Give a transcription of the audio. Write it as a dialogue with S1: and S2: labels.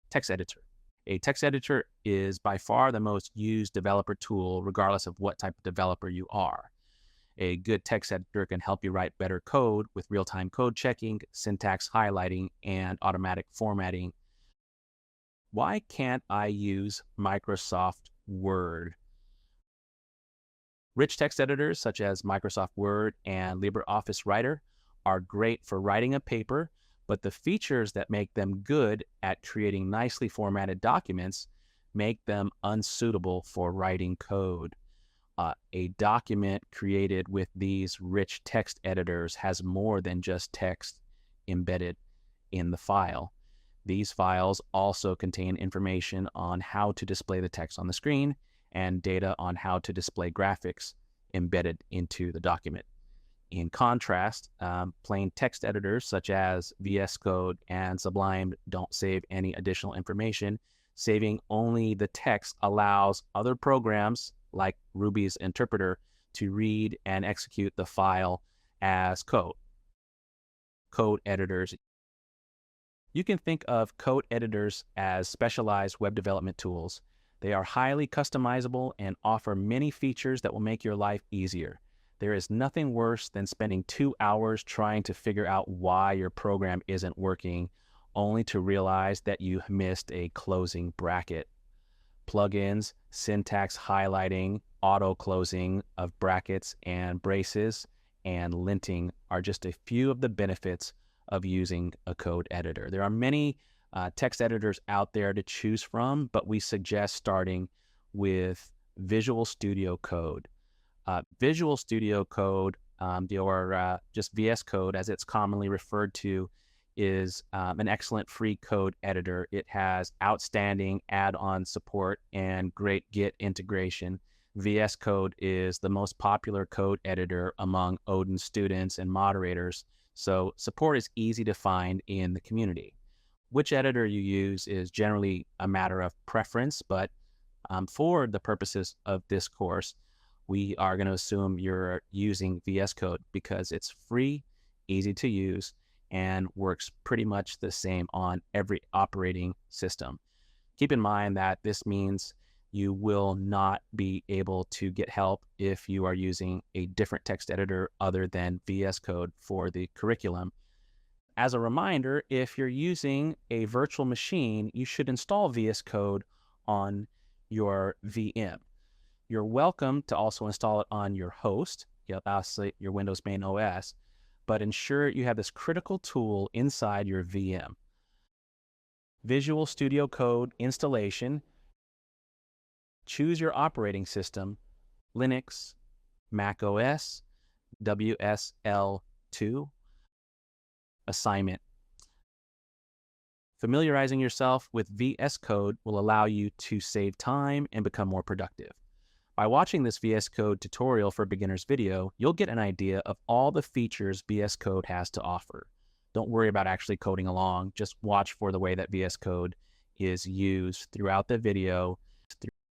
S1: text editor. A text editor is by far the most used developer tool, regardless of what type of developer you are. A good text editor can help you write better code with real-time code checking, syntax highlighting, and automatic formatting. Why can't I use Microsoft Word? Rich text editors such as Microsoft Word and LibreOffice Writer are great for writing a paper, but the features that make them good at creating nicely formatted documents make them unsuitable for writing code. A document created with these rich text editors has more than just text embedded in the file. These files also contain information on how to display the text on the screen and data on how to display graphics embedded into the document. In contrast, plain text editors such as VSCode and Sublime don't save any additional information. Saving only the text allows other programs like Ruby's interpreter to read and execute the file as code. Code editors. You can think of code editors as specialized web development tools. They are highly customizable and offer many features that will make your life easier. There is nothing worse than spending 2 hours trying to figure out why your program isn't working, only to realize that you missed a closing bracket. Plugins, syntax highlighting, auto closing of brackets and braces, and linting are just a few of the benefits of using a code editor. There are many text editors out there to choose from, but we suggest starting with Visual Studio Code. Visual Studio Code, or just VS Code as it's commonly referred to, is an excellent free code editor. It has outstanding add-on support and great Git integration. VS Code is the most popular code editor among Odin students and moderators, so support is easy to find in the community. Which editor you use is generally a matter of preference, but for the purposes of this course, we are going to assume you're using VS Code because it's free, easy to use, and works pretty much the same on every operating system. Keep in mind that this means you will not be able to get help if you are using a different text editor other than VS Code for the curriculum. As a reminder, if you're using a virtual machine, you should install VS Code on your VM. You're welcome to also install it on your host, obviously your Windows main OS, but ensure you have this critical tool inside your VM. Visual Studio Code installation. Choose your operating system, Linux, macOS, WSL2. Assignment. Familiarizing yourself with VS Code will allow you to save time and become more productive. By watching this VS Code tutorial for beginners video, you'll get an idea of all the features VS Code has to offer. Don't worry about actually coding along, just watch for the way that VS Code is used throughout the video.